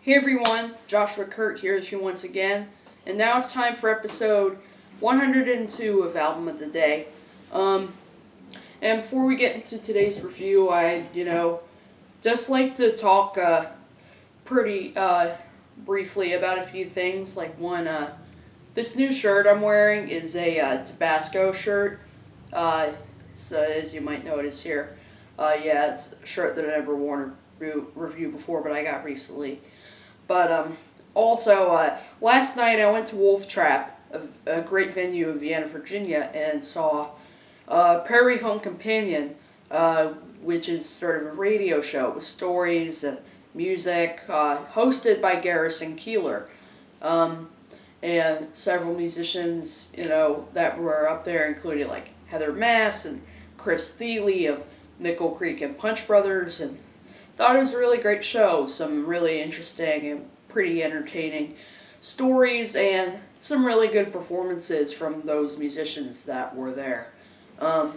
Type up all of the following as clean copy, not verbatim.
Hey everyone, Joshua Kurt here with you once again, and now it's time for episode 102 of Album of the Day. And before we get into today's review, I, just like to talk pretty briefly about a few things. Like one, this new shirt I'm wearing is a Tabasco shirt. So as you might notice here, it's a shirt that I've never worn or review before, but I got recently. But also, last night I went to Wolf Trap, a great venue in Vienna, Virginia, and saw Prairie Home Companion, which is sort of a radio show with stories and music, hosted by Garrison Keillor. And several musicians, that were up there, including like Heather Mass and Chris Thiele of Nickel Creek and Punch Brothers, and thought it was a really great show. Some really interesting and pretty entertaining stories and some really good performances from those musicians that were there. And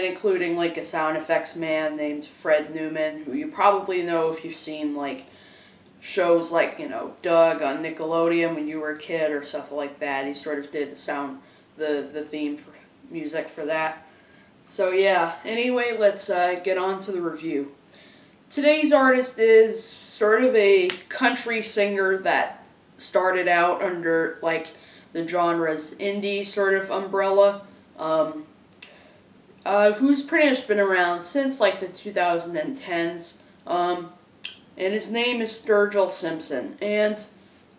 including like a sound effects man named Fred Newman, who you probably know if you've seen like shows like, Doug on Nickelodeon when you were a kid or stuff like that. He sort of did the theme for music for that. So yeah, anyway, let's get on to the review. Today's artist is sort of a country singer that started out under like the genre's indie sort of umbrella, who's pretty much been around since like the 2010s, and his name is Sturgill Simpson, and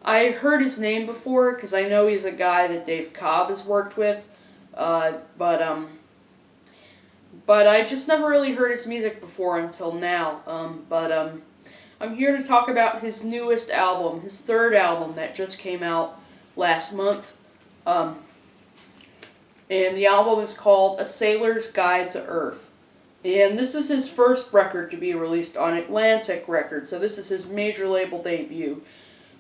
I heard his name before because I know he's a guy that Dave Cobb has worked with, but I just never really heard his music before until now. I'm here to talk about his newest album, his third album that just came out last month. And the album is called A Sailor's Guide to Earth. And this is his first record to be released on Atlantic Records, so this is his major label debut.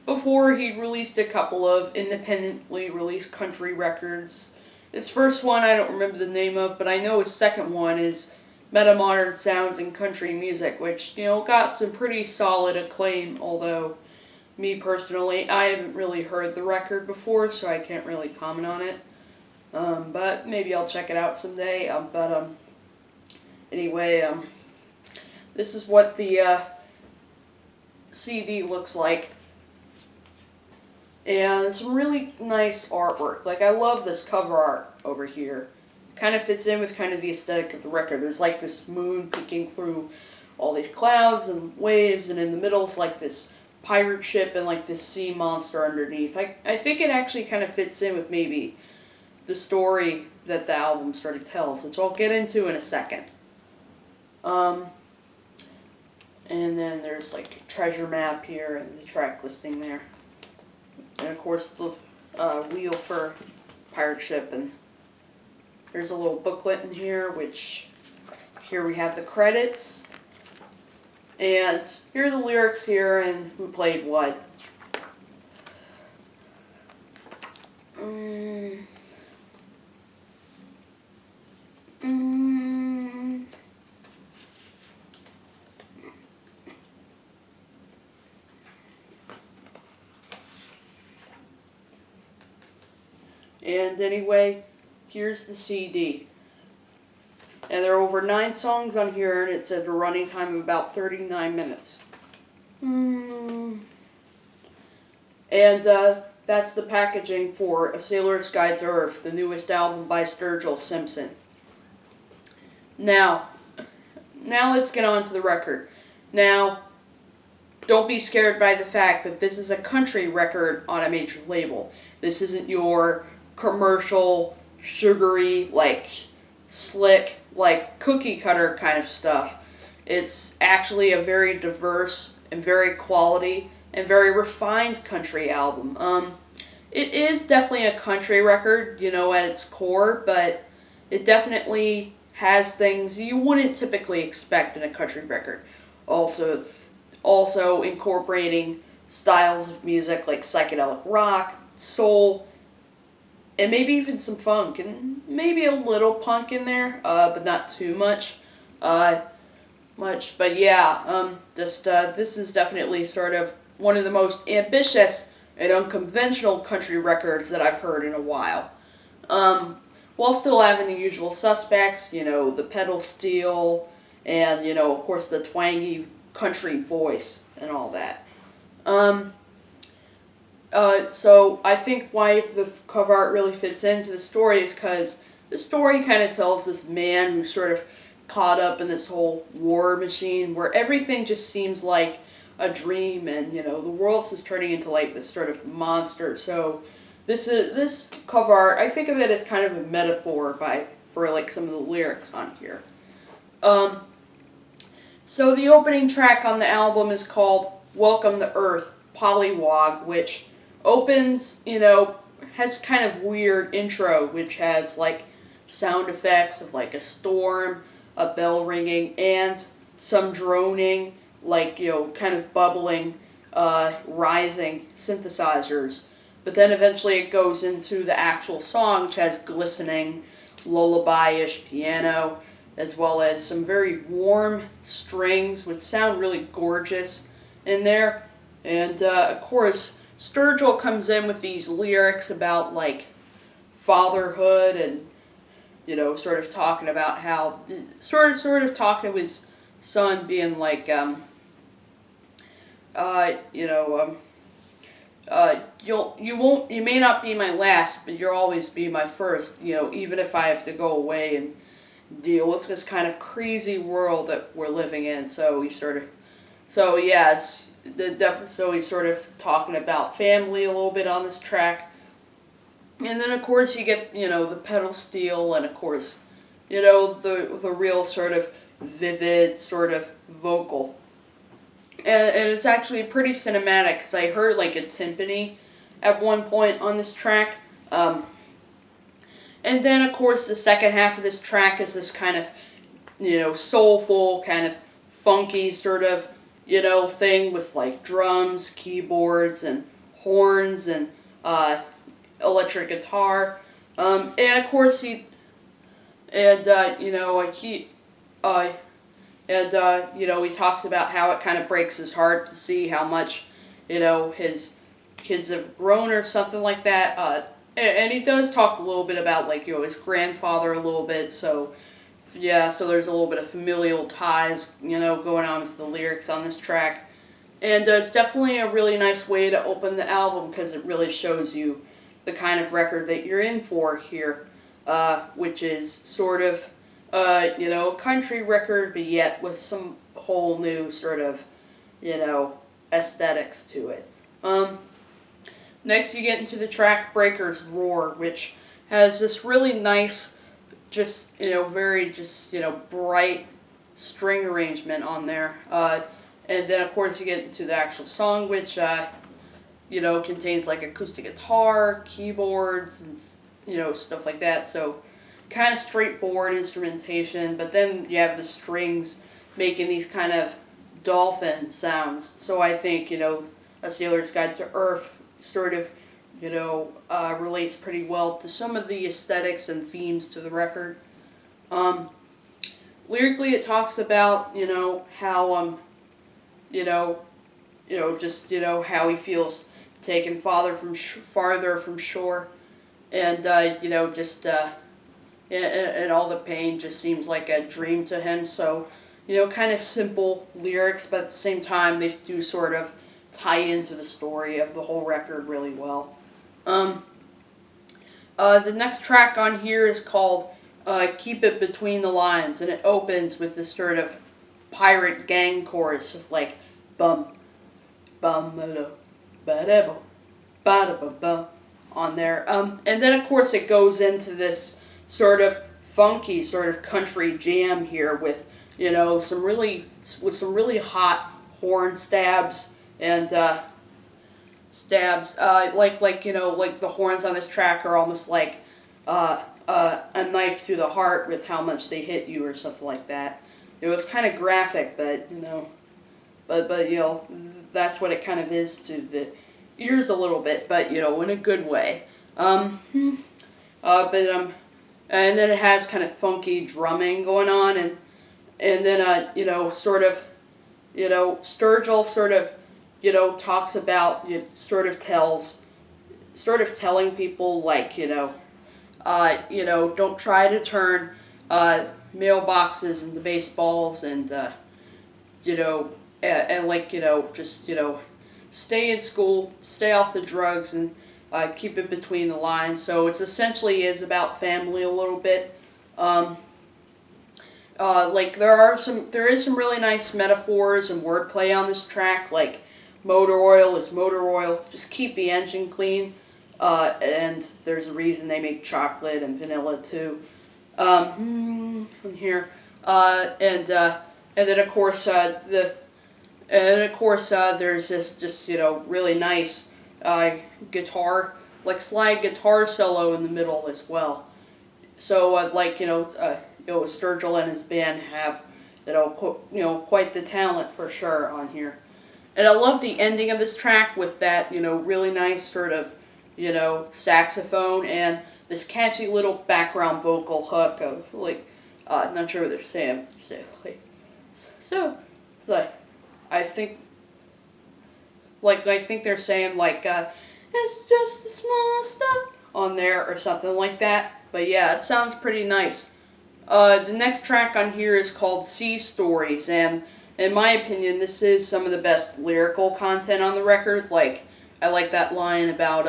Before, he released a couple of independently released country records. His first one I don't remember the name of, but I know his second one is Metamodern Sounds in Country Music, which, got some pretty solid acclaim, although me personally, I haven't really heard the record before, so I can't really comment on it. But maybe I'll check it out someday. Anyway, this is what the CD looks like. And some really nice artwork. Like, I love this cover art over here. Kind of fits in with kind of the aesthetic of the record. There's like this moon peeking through all these clouds and waves, and in the middle is like this pirate ship and like this sea monster underneath. I think it actually kind of fits in with maybe the story that the album sort of tells, which I'll get into in a second. And then there's like a treasure map here and the track listing there. And of course the wheel for pirate ship, and there's a little booklet in here, which here we have the credits. And here are the lyrics here and who played what. And anyway, here's the CD. And there are over 9 songs on here, and it said a running time of about 39 minutes. And that's the packaging for A Sailor's Guide to Earth, the newest album by Sturgill Simpson. Now let's get on to the record. Now, don't be scared by the fact that this is a country record on a major label. This isn't your commercial, sugary, like, slick, like, cookie cutter kind of stuff. It's actually a very diverse and very quality and very refined country album. It is definitely a country record, at its core, but it definitely has things you wouldn't typically expect in a country record. Also incorporating styles of music like psychedelic rock, soul, and maybe even some funk, and maybe a little punk in there, but not too much. But yeah, this is definitely sort of one of the most ambitious and unconventional country records that I've heard in a while. While still having the usual suspects, the pedal steel, and, of course, the twangy country voice and all that. So I think why the cover art really fits into the story is because the story kind of tells this man who's sort of caught up in this whole war machine where everything just seems like a dream, and the world's just turning into like this sort of monster. So this cover art, I think of it as kind of a metaphor for like some of the lyrics on here. So the opening track on the album is called Welcome to Earth, Pollywog, which opens, has kind of weird intro, which has like sound effects of like a storm, a bell ringing, and some droning, like, kind of bubbling, rising synthesizers. But then eventually it goes into the actual song, which has glistening, lullaby-ish piano, as well as some very warm strings, which sound really gorgeous in there. And, of course, Sturgill comes in with these lyrics about, like, fatherhood and, sort of talking about how, sort of talking to his son, being like, you may not be my last, but you'll always be my first, even if I have to go away and deal with this kind of crazy world that we're living in. So he's sort of talking about family a little bit on this track. And then, of course, you get, the pedal steel, and, of course, the real sort of vivid sort of vocal. And it's actually pretty cinematic, because I heard, like, a timpani at one point on this track. And then, of course, the second half of this track is this kind of, soulful, kind of funky sort of, thing with, like, drums, keyboards, and horns, and, electric guitar, and of course he talks about how it kind of breaks his heart to see how much his kids have grown or something like that, and he does talk a little bit about, like, his grandfather a little bit, so there's a little bit of familial ties going on with the lyrics on this track, and it's definitely a really nice way to open the album, because it really shows you the kind of record that you're in for here, which is sort of, a country record, but yet with some whole new sort of, aesthetics to it. Next you get into the track Breaker's Roar, which has this really nice, just, very just, bright string arrangement on there. And then, of course, you get into the actual song, which, contains like acoustic guitar, keyboards, and stuff like that. So kind of straightforward instrumentation, but then you have the strings making these kind of dolphin sounds. So I think, A Sailor's Guide to Earth sort of, relates pretty well to some of the aesthetics and themes to the record. Lyrically, it talks about, how, how he feels taken farther from shore, and and all the pain just seems like a dream to him. So, kind of simple lyrics, but at the same time they do sort of tie into the story of the whole record really well. The next track on here is called Keep It Between the Lines, and it opens with this sort of pirate gang chorus of like bum bum ba-da ba-da-ba-ba on there. And then, of course, it goes into this sort of funky sort of country jam here with, some really hot horn stabs and like the horns on this track are almost like a knife to the heart with how much they hit you or something like that. It's kind of graphic, but that's what it kind of is to the ears a little bit, but in a good way. and then it has kind of funky drumming going on, and then Sturgill sort of talks about telling people like don't try to turn mailboxes into baseballs, and just stay in school, stay off the drugs, and keep it between the lines. So it's essentially is about family a little bit. There is some really nice metaphors and wordplay on this track, like motor oil is motor oil, just keep the engine clean. And there's a reason they make chocolate and vanilla too. From here, and then of course there's this just really nice guitar, like slide guitar solo in the middle as well. So Sturgill and his band have quite the talent for sure on here. And I love the ending of this track with that really nice sort of saxophone and this catchy little background vocal hook of not sure what they're saying. I think they're saying it's just the small stuff on there or something like that. But yeah, it sounds pretty nice. The next track on here is called Sea Stories, and in my opinion, this is some of the best lyrical content on the record. I like that line about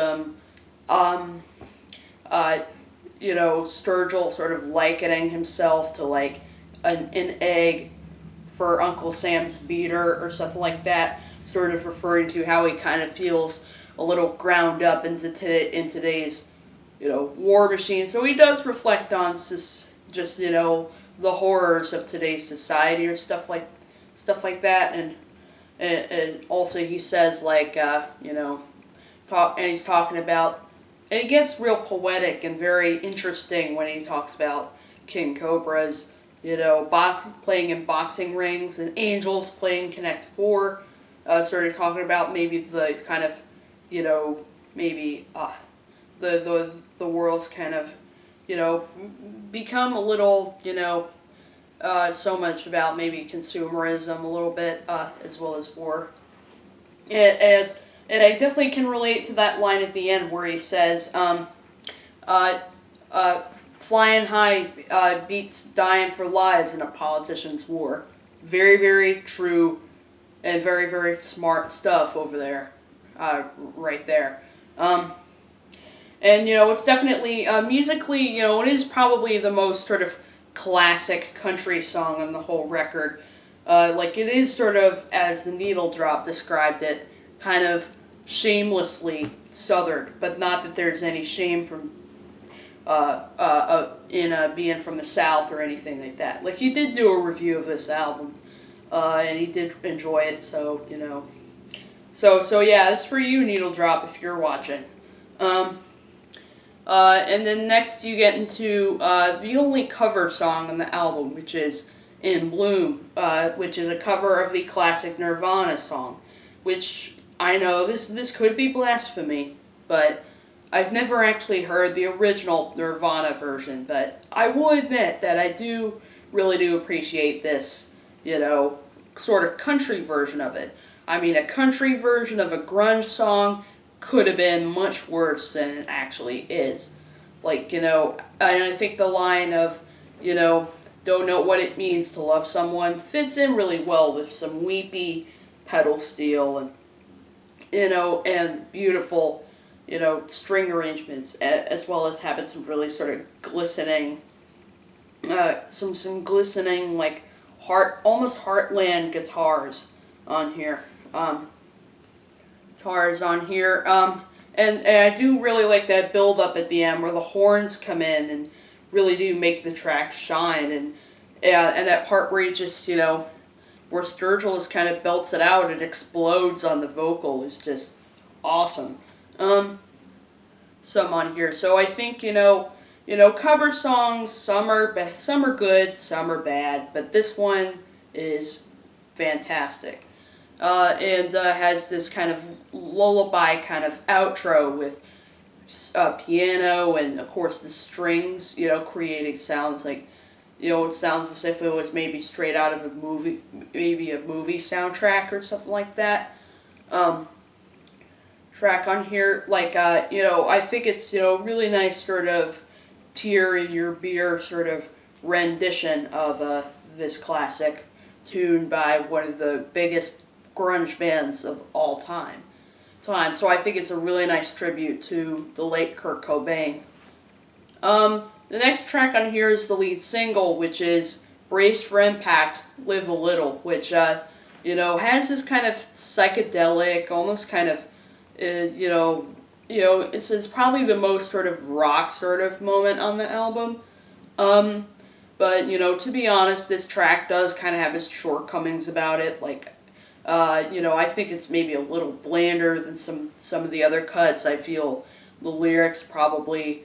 Sturgill sort of likening himself to an egg for Uncle Sam's beater or something like that, sort of referring to how he kind of feels a little ground up in today's war machine. So he does reflect on just the horrors of today's society or stuff like that, and also he says and he's talking about, and it gets real poetic and very interesting when he talks about King Cobras, playing in boxing rings, and angels playing Connect Four. Started talking about maybe the kind of, maybe the world's kind of, become a little, so much about maybe consumerism a little bit, as well as war. And I definitely can relate to that line at the end where he says, flying high beats dying for lies in a politician's war. Very, very true and very, very smart stuff over there, right there. And, it's definitely, musically, it is probably the most sort of classic country song on the whole record. It is sort of, as the Needle Drop described it, kind of shamelessly Southern, but not that there's any shame from in being from the South or anything like that. He did do a review of this album, and he did enjoy it, so So yeah, it's for you, Needle Drop, if you're watching. And then next you get into the only cover song on the album, which is In Bloom, which is a cover of the classic Nirvana song, which I know this could be blasphemy, but I've never actually heard the original Nirvana version, but I will admit that I really do appreciate this, sort of country version of it. I mean, a country version of a grunge song could have been much worse than it actually is. And I think the line of, don't know what it means to love someone fits in really well with some weepy pedal steel and, and beautiful, string arrangements, as well as having some really sort of glistening, some glistening, almost heartland guitars on here. And I do really like that build up at the end where the horns come in and really do make the track shine, and that part where you just where Sturgill just kind of belts it out and explodes on the vocal is just awesome. Some on here, so I think cover songs, some are good, some are bad, but this one is fantastic. And has this kind of lullaby kind of outro with piano and of course the strings, creating sounds like, it sounds as if it was maybe straight out of a movie, maybe a movie soundtrack or something like that. Track on here, like, I think it's, really nice sort of tear in your beer sort of rendition of this classic tune by one of the biggest grunge bands of all time. So I think it's a really nice tribute to the late Kurt Cobain. The next track on here is the lead single, which is Brace for Impact, Live a Little, which, has this kind of psychedelic, almost kind of, it's probably the most sort of rock sort of moment on the album. But, to be honest, this track does kind of have its shortcomings about it. Like, I think it's maybe a little blander than some of the other cuts. I feel the lyrics probably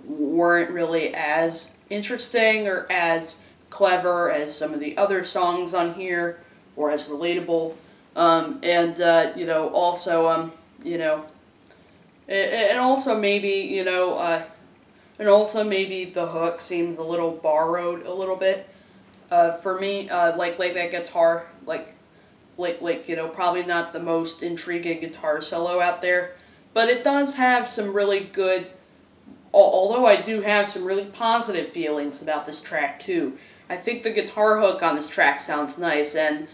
weren't really as interesting or as clever as some of the other songs on here, or as relatable. And also maybe, and also maybe the hook seems a little borrowed a little bit. For me, like that guitar, probably not the most intriguing guitar solo out there, but it does have some really good, although I do have some really positive feelings about this track too. I think the guitar hook on this track sounds nice, and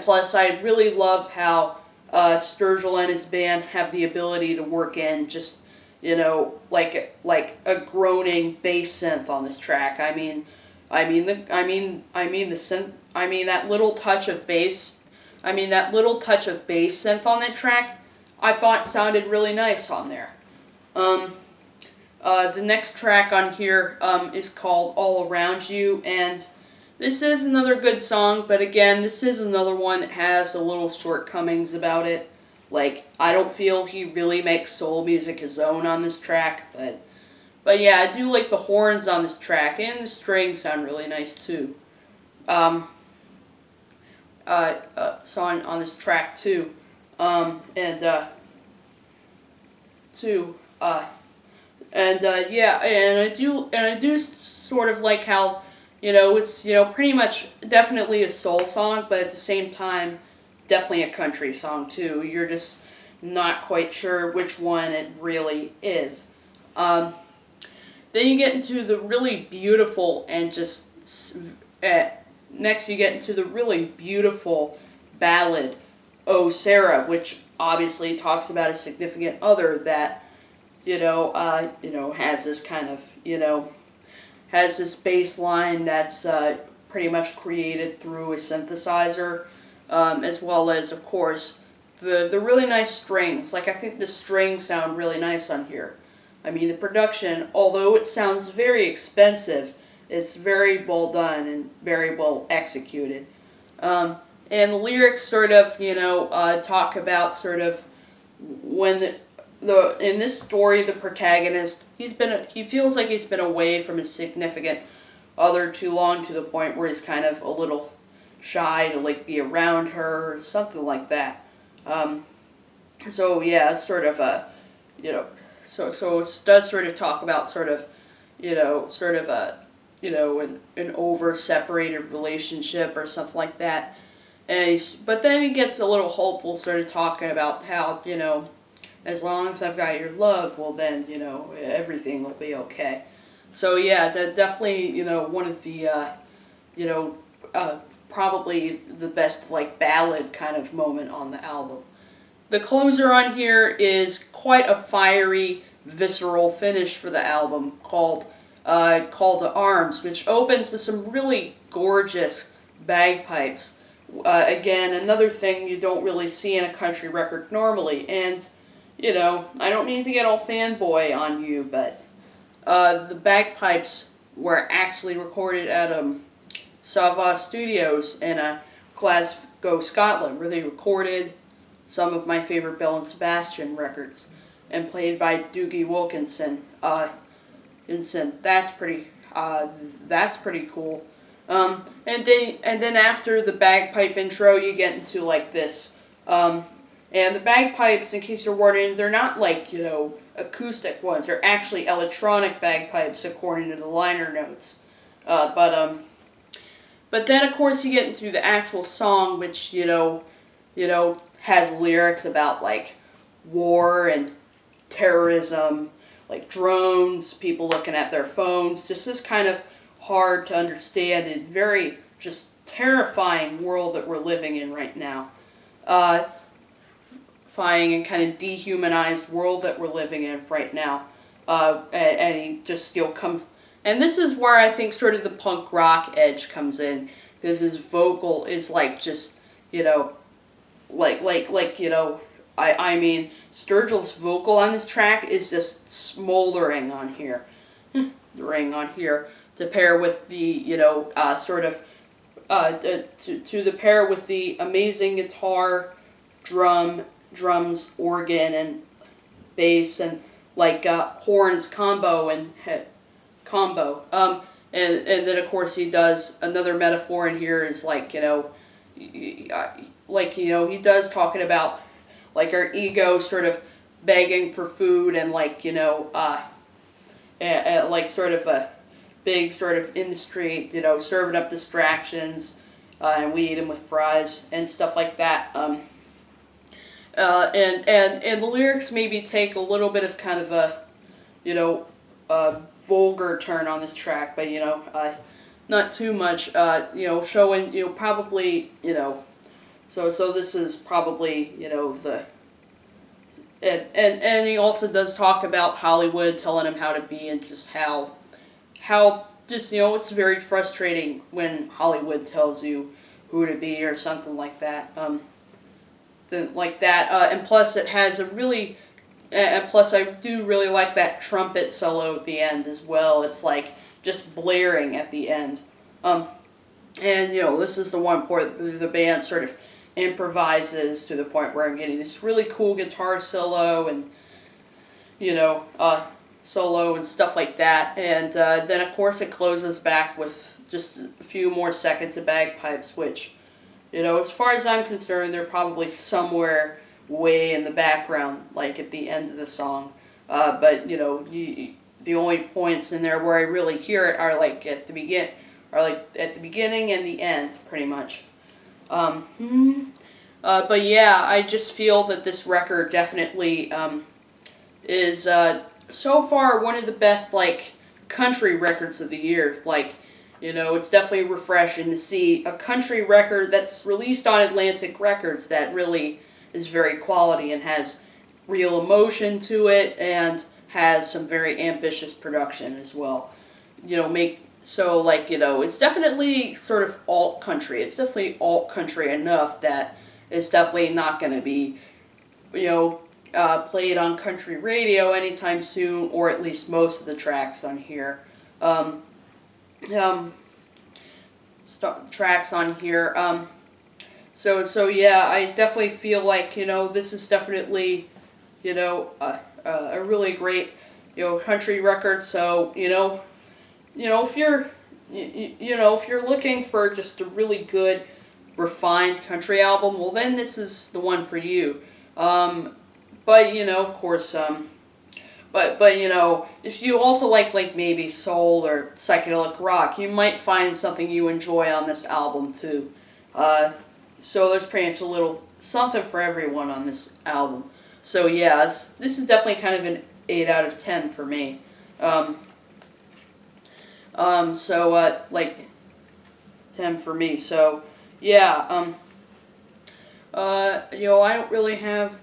plus I really love how Sturgill and his band have the ability to work in just, like a groaning bass synth on this track. That little touch of bass synth on that track, I thought sounded really nice on there. The next track on here is called All Around You, and this is another good song, but again, this is another one that has a little shortcomings about it. Like, I don't feel he really makes soul music his own on this track, but yeah, I do like the horns on this track, and the strings sound really nice too. Song on this track too, and I do sort of like how, it's, pretty much definitely a soul song, but at the same time, definitely a country song too. You're just not quite sure which one it really is. Then you get into the really beautiful and just, next you get into the really beautiful ballad, Oh Sarah, which obviously talks about a significant other that, has this kind of, has this bass line that's pretty much created through a synthesizer, as well as, of course, the really nice strings. Like, I think the strings sound really nice on here. The production, although it sounds very expensive, it's very well done and very well executed. And the lyrics sort of, talk about sort of when in this story, the protagonist, he feels like he's been away from his significant other too long, to the point where he's kind of a little shy to, like, be around her or something like that. So yeah, it's sort of a, so it does sort of talk about sort of, an over-separated relationship or something like that. But then he gets a little hopeful, sort of talking about how, as long as I've got your love, well then, everything will be okay. So yeah, definitely, one of the, probably the best, like, ballad kind of moment on the album. The closer on here is quite a fiery, visceral finish for the album called Call to Arms, which opens with some really gorgeous bagpipes. Again, another thing you don't really see in a country record normally, and I don't mean to get all fanboy on you, but the bagpipes were actually recorded at Sava Studios in Glasgow, Scotland, where they recorded some of my favorite Bell and Sebastian records, and played by Doogie Wilkinson. That's pretty cool. And then after the bagpipe intro, you get into, like, this. And the bagpipes, in case you're wondering, they're not, like, acoustic ones. They're actually electronic bagpipes, according to the liner notes. But then, of course, you get into the actual song, which, has lyrics about, like, war and terrorism, like drones, people looking at their phones, just this kind of hard to understand and very just terrifying world that we're living in right now. Fine and kind of dehumanized world that we're living in right now. And he just, and this is where I think sort of the punk rock edge comes in, because his vocal is like just, I mean, Sturgill's vocal on this track is just smoldering on here, to pair with the, to pair with the amazing guitar, drums, organ, and bass, and horns combo. And then of course he does another metaphor in here is he does talking about our ego sort of begging for food and sort of a big sort of industry, serving up distractions, and we eat them with fries and stuff like that. And the lyrics maybe take a little bit of kind of a vulgar turn on this track, but not too much. Showing probably so this is probably the. And he also does talk about Hollywood telling him how to be, and just how just it's very frustrating when Hollywood tells you who to be or something like that. And plus it has a really, and plus I do really like that trumpet solo at the end as well. It's like just blaring at the end. And this is the one part the band sort of improvises to the point where I'm getting this really cool guitar solo and solo and stuff like that. And then of course it closes back with just a few more seconds of bagpipes, which as far as I'm concerned, they're probably somewhere way in the background, like at the end of the song. But the only points in there where I really hear it are at the beginning and the end, pretty much. But yeah, I just feel that this record definitely is so far one of the best country records of the year. It's definitely refreshing to see a country record that's released on Atlantic Records that really is very quality and has real emotion to it and has some very ambitious production as well. It's definitely sort of alt country. It's definitely alt country enough that it's definitely not going to be, played on country radio anytime soon, or at least most of the tracks on here. Tracks on here. So yeah, I definitely feel like this is definitely a really great country record. So if you're looking for just a really good refined country album, well then this is the one for you. But of course But if you also like maybe soul or psychedelic rock, you might find something you enjoy on this album too. So there's pretty much a little something for everyone on this album. So yeah, this is definitely kind of an 8 out of 10 for me. So 10 for me. So yeah, I don't really have,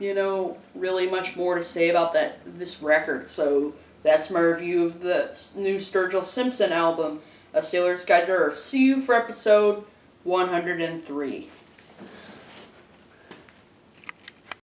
really much more to say about this record. So that's my review of the new Sturgill Simpson album, A Sailor's Guide to Earth. See you for episode 103.